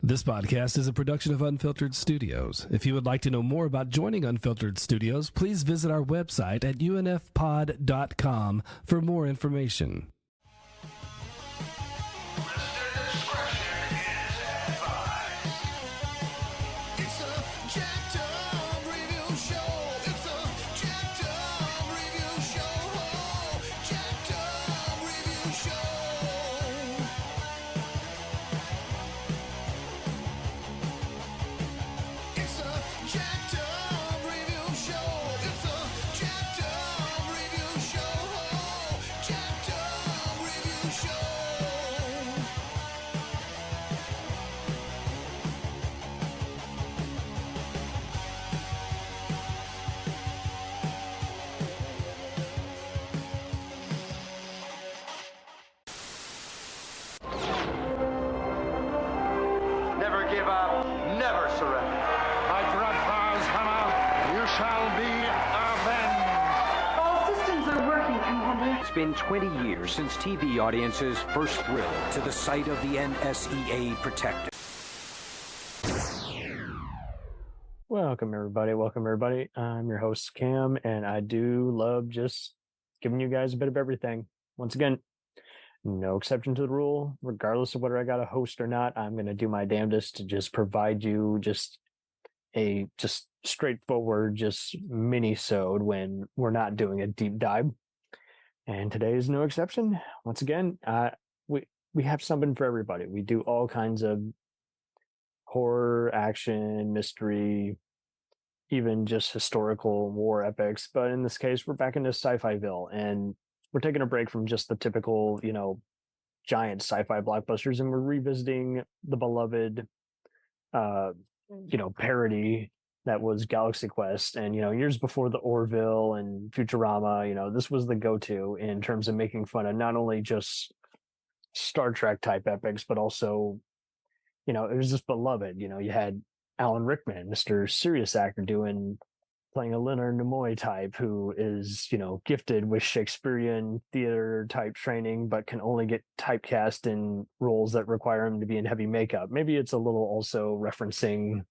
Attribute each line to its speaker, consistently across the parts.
Speaker 1: This podcast is a production of Unfiltered Studios. If you would like to know more about joining Unfiltered Studios, please visit our website at unfpod.com for more information.
Speaker 2: It's been 20 years since TV audiences first thrilled to the sight of the NSEA protector.
Speaker 3: Welcome, everybody. I'm your host, Cam, and I do love just giving you guys a bit of everything. Once again, no exception to the rule. Regardless of whether I got a host or not, I'm going to do my damnedest to just provide you just a straightforward, mini-sode when we're not doing a deep dive. And today is no exception. Once again, we have something for everybody. We do all kinds of horror, action, mystery, even just historical war epics. But in this case, we're back into sci-fi-ville, and we're taking a break from just the typical, giant sci-fi blockbusters, and we're revisiting the beloved, parody that was Galaxy Quest. And, years before the Orville and Futurama, this was the go-to in terms of making fun of not only just Star Trek type epics, but also, it was just beloved. You had Alan Rickman, Mr. Serious actor, playing a Leonard Nimoy type who is, gifted with Shakespearean theater type training, but can only get typecast in roles that require him to be in heavy makeup. Maybe it's a little also referencing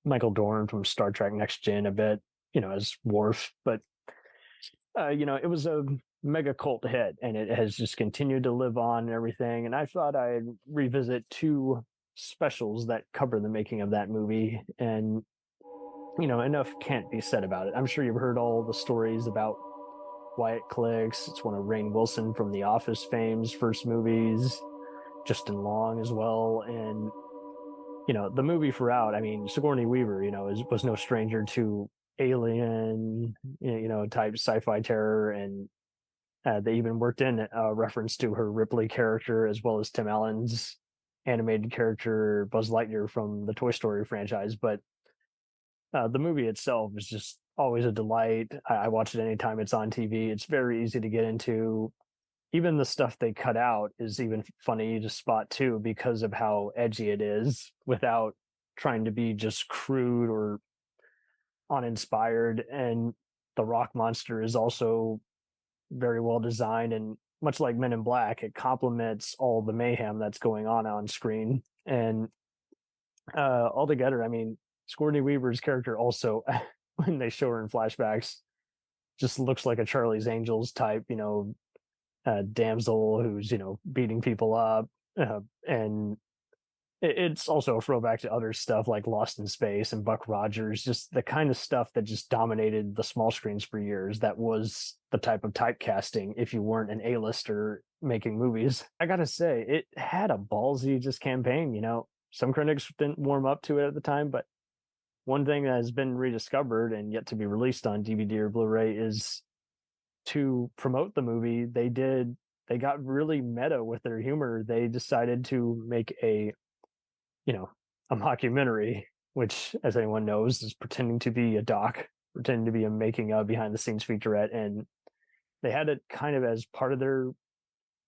Speaker 3: Michael Dorn from Star Trek Next Gen a bit, as Worf, but it was a mega cult hit, and it has just continued to live on and everything. And I thought I'd revisit two specials that cover the making of that movie, and enough can't be said about it. I'm sure you've heard all the stories about why it clicks. It's one of Rainn Wilson from The Office fame's first movies, Justin Long as well, and the movie throughout, Sigourney Weaver, was no stranger to alien, type sci-fi terror. And they even worked in a reference to her Ripley character, as well as Tim Allen's animated character, Buzz Lightyear from the Toy Story franchise. But the movie itself is just always a delight. I watch it anytime it's on TV. It's very easy to get into. Even the stuff they cut out is even funny to spot too, because of how edgy it is without trying to be just crude or uninspired. And the rock monster is also very well designed, and much like Men in Black, it complements all the mayhem that's going on screen. And altogether, Sigourney Weaver's character also, when they show her in flashbacks, just looks like a Charlie's Angels type, damsel who's beating people up, and it's also a throwback to other stuff like Lost in Space and Buck Rogers, just the kind of stuff that just dominated the small screens for years. That was the type of typecasting if you weren't an A-lister making movies. I gotta say, it had a ballsy just campaign. Some critics didn't warm up to it at the time, but one thing that has been rediscovered and yet to be released on DVD or Blu-ray is, to promote the movie, they got really meta with their humor. They decided to make a mockumentary, which, as anyone knows, is pretending to be a doc, pretending to be a making of behind the scenes featurette. And they had it kind of as part of their,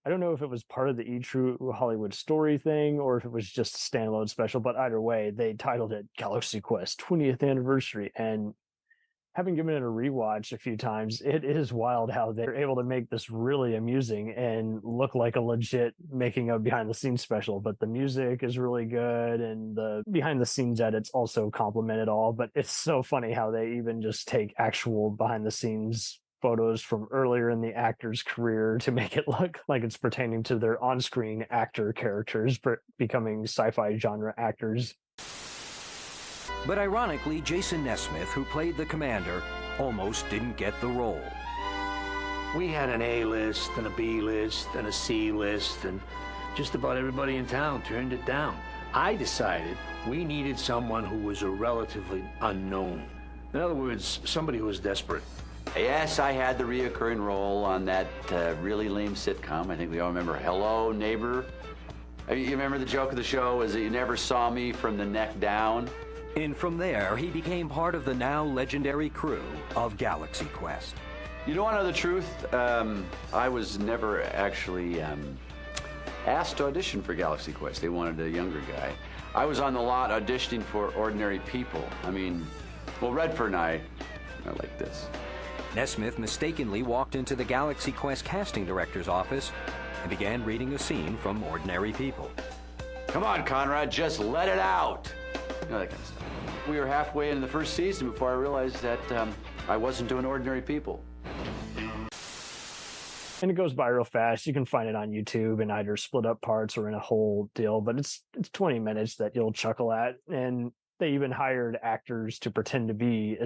Speaker 3: I don't know if it was part of the True Hollywood Story thing or if it was just a standalone special, but either way, they titled it Galaxy Quest 20th Anniversary. And having given it a rewatch a few times, it is wild how they're able to make this really amusing and look like a legit making of behind the scenes special. But the music is really good, and the behind the scenes edits also complement it all. But it's so funny how they even just take actual behind the scenes photos from earlier in the actor's career to make it look like it's pertaining to their on-screen actor characters becoming sci-fi genre actors.
Speaker 2: But ironically, Jason Nesmith, who played the commander, almost didn't get the role.
Speaker 4: We had an A list and a B list and a C list, and just about everybody in town turned it down. I decided we needed someone who was a relatively unknown. In other words, somebody who was desperate.
Speaker 5: Yes, I had the reoccurring role on that really lame sitcom. I think we all remember Hello, Neighbor. You remember the joke of the show is that you never saw me from the neck down?
Speaker 2: And from there, he became part of the now legendary crew of Galaxy Quest.
Speaker 5: You don't want to know the truth? I was never actually asked to audition for Galaxy Quest. They wanted a younger guy. I was on the lot auditioning for ordinary people. I mean, well, Redford and I are like this.
Speaker 2: Nesmith mistakenly walked into the Galaxy Quest casting director's office and began reading a scene from Ordinary People.
Speaker 5: Come on, Conrad, just let it out. You know, that kind of stuff. We were halfway into the first season before I realized that I wasn't doing Ordinary People.
Speaker 3: And it goes by real fast. You can find it on YouTube in either split up parts or in a whole deal, but it's 20 minutes that you'll chuckle at. And they even hired actors to pretend to be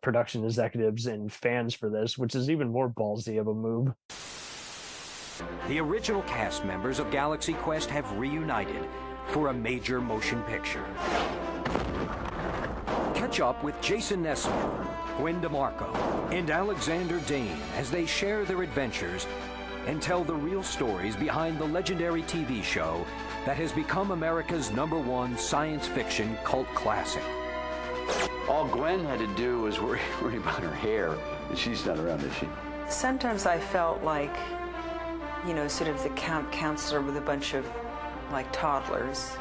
Speaker 3: production executives and fans for this, which is even more ballsy of a move.
Speaker 2: The original cast members of Galaxy Quest have reunited for a major motion picture. Catch up with Jason Nesmith, Gwen DeMarco, and Alexander Dane as they share their adventures and tell the real stories behind the legendary TV show that has become America's #1 science fiction cult classic.
Speaker 5: All Gwen had to do was worry about her hair. She's not around, is she?
Speaker 6: Sometimes I felt like, you know, sort of the camp counselor with a bunch of, like, toddlers.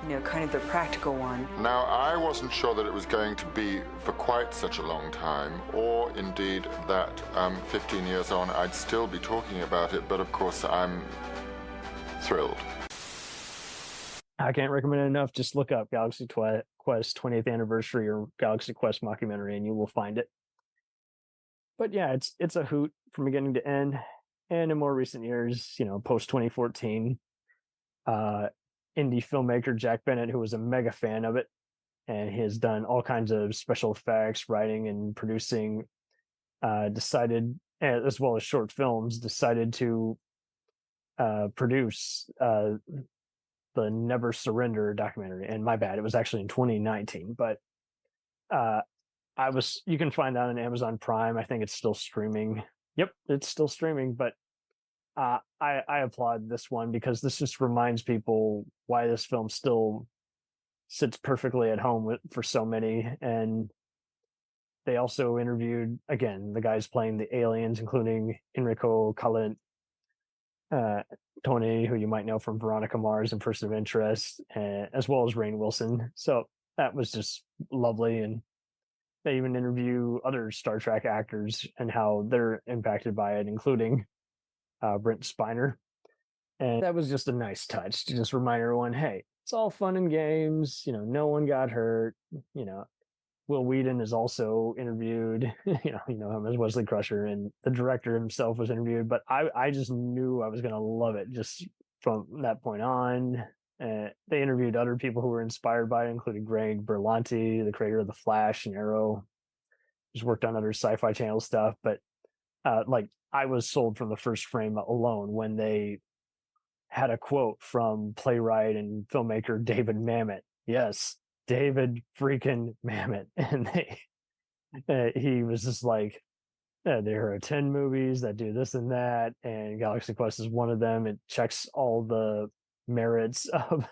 Speaker 6: You know, kind of the practical one.
Speaker 7: Now, I wasn't sure that it was going to be for quite such a long time, or indeed that 15 years on I'd still be talking about it, but of course I'm thrilled.
Speaker 3: I can't recommend it enough. Just look up Galaxy Quest 20th Anniversary or Galaxy Quest Mockumentary and you will find it. But yeah, it's a hoot from beginning to end. And in more recent years, you know, post 2014, indie filmmaker Jack Bennett, who was a mega fan of it, and he has done all kinds of special effects, writing and producing, decided, as well as short films, decided to produce the Never Surrender documentary. And my bad, it was actually in 2019, but you can find that on Amazon Prime. I think it's still streaming. Yep, it's still streaming, but I applaud this one because this just reminds people why this film still sits perfectly at home for so many. And they also interviewed, again, the guys playing the aliens, including Enrico Colantoni, who you might know from Veronica Mars and Person of Interest, as well as Rainn Wilson. So that was just lovely. And they even interview other Star Trek actors and how they're impacted by it, including Brent Spiner. And that was just a nice touch to just remind everyone, hey, it's all fun and games. You know, no one got hurt. You know, Will Wheaton is also interviewed. you know him as Wesley Crusher, and the director himself was interviewed. But I just knew I was going to love it just from that point on. They interviewed other people who were inspired by it, including Greg Berlanti, the creator of The Flash and Arrow. He's worked on other Sci-Fi Channel stuff, but I was sold from the first frame alone when they had a quote from playwright and filmmaker David Mamet. Yes, David freaking Mamet. And he was just like, there are 10 movies that do this and that, and Galaxy Quest is one of them. It checks all the merits of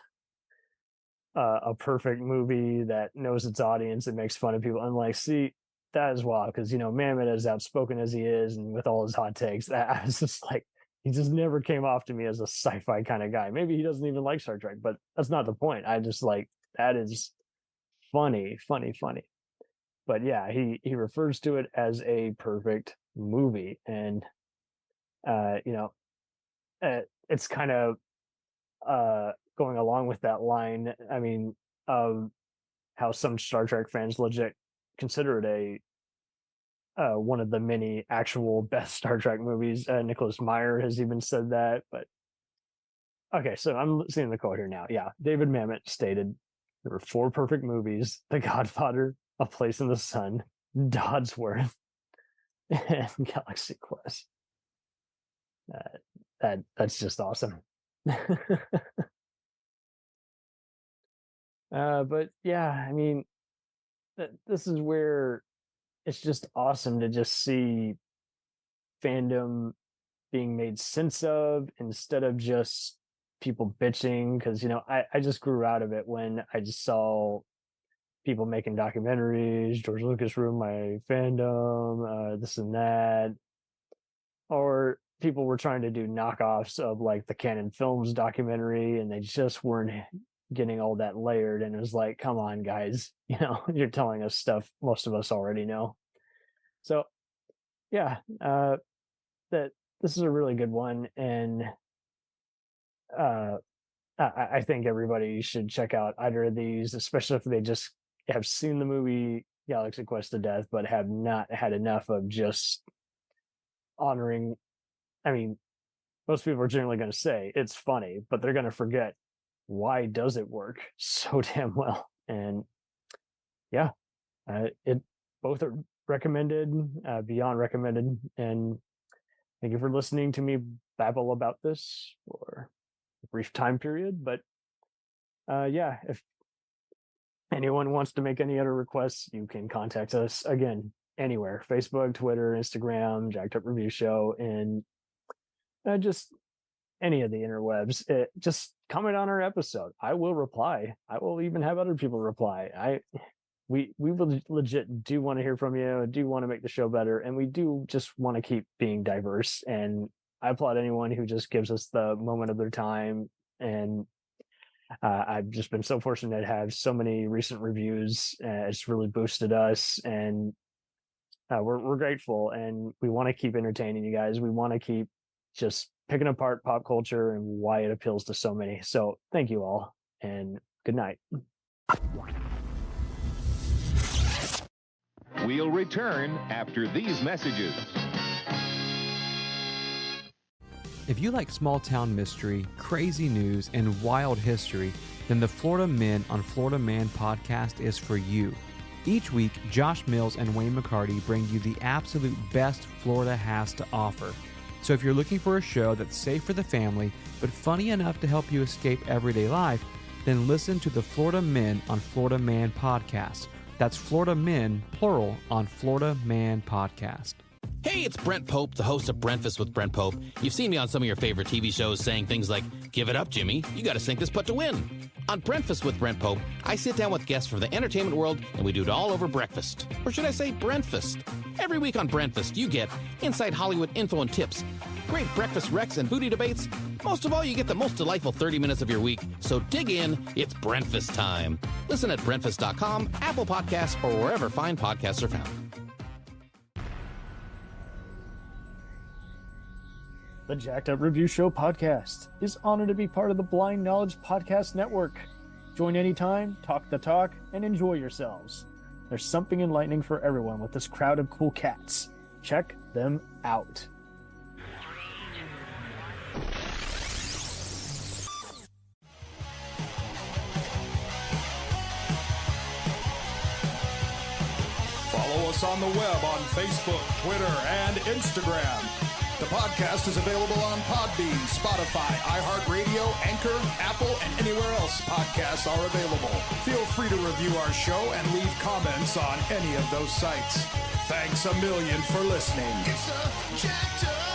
Speaker 3: a perfect movie that knows its audience and makes fun of people. And like, see, that is wild, because, you know, Mamet, as outspoken as he is and with all his hot takes, that I was just like, he just never came off to me as a sci-fi kind of guy. Maybe he doesn't even like Star Trek, but that's not the point. I just like, that is funny. but yeah, he refers to it as a perfect movie, and it's kind of going along with that line. I mean, of how some Star Trek fans legit consider it one of the many actual best Star Trek movies. Nicholas Meyer has even said that. But okay, so I'm seeing the quote here now. Yeah, David Mamet stated there were 4 perfect movies: The Godfather, A Place in the Sun, Dodsworth, and Galaxy Quest. That's just awesome. But yeah, I mean, this is where it's just awesome to just see fandom being made sense of instead of just people bitching. Because I just grew out of it when I just saw people making documentaries. George Lucas ruined my fandom, this and that, or people were trying to do knockoffs of like the Canon Films documentary, and they just weren't getting all that layered. And it was like, come on, guys, you're telling us stuff most of us already know. So yeah, that this is a really good one, and I think everybody should check out either of these, especially if they just have seen the movie Galaxy Quest to death but have not had enough of just honoring. I mean, most people are generally going to say it's funny, but they're going to forget why does it work so damn well. And yeah, it both are recommended, beyond recommended. And thank you for listening to me babble about this for a brief time period. But yeah, if anyone wants to make any other requests, you can contact us again anywhere: Facebook, Twitter, Instagram, Jacked Up Review Show, and just any of the interwebs. Just comment on our episode. I will reply. I will even have other people reply. We will legit do want to hear from you, do want to make the show better, and we do just want to keep being diverse. And I applaud anyone who just gives us the moment of their time. And I've just been so fortunate to have so many recent reviews. It's really boosted us, and we're grateful, and we want to keep entertaining you guys. We want to keep just picking apart pop culture and why it appeals to so many. So thank you all, and good night.
Speaker 8: We'll return after these messages.
Speaker 9: If you like small-town mystery, crazy news, and wild history, then the Florida Men on Florida Man podcast is for you. Each week, Josh Mills and Wayne McCarty bring you the absolute best Florida has to offer. So if you're looking for a show that's safe for the family, but funny enough to help you escape everyday life, then listen to the Florida Men on Florida Man podcast. That's Florida Men, plural, on Florida Man podcast.
Speaker 10: Hey, it's Brent Pope, the host of Breakfast with Brent Pope. You've seen me on some of your favorite TV shows saying things like, "Give it up, Jimmy. You got to sink this putt to win." On Breakfast with Brent Pope, I sit down with guests from the entertainment world, and we do it all over breakfast. Or should I say Brentfast? Every week on Brentfast, you get inside Hollywood info and tips, great breakfast recs and booty debates. Most of all, you get the most delightful 30 minutes of your week. So dig in. It's Brentfast time. Listen at Brentfast.com, Apple Podcasts, or wherever fine podcasts are found.
Speaker 3: The Jacked Up Review Show podcast is honored to be part of the Blind Knowledge Podcast Network. Join anytime, talk the talk, and enjoy yourselves. There's something enlightening for everyone with this crowd of cool cats. Check them out.
Speaker 11: Follow us on the web on Facebook, Twitter, and Instagram. The podcast is available on Podbean, Spotify, iHeartRadio, Anchor, Apple, and anywhere else podcasts are available. Feel free to review our show and leave comments on any of those sites. Thanks a million for listening. It's a jacked up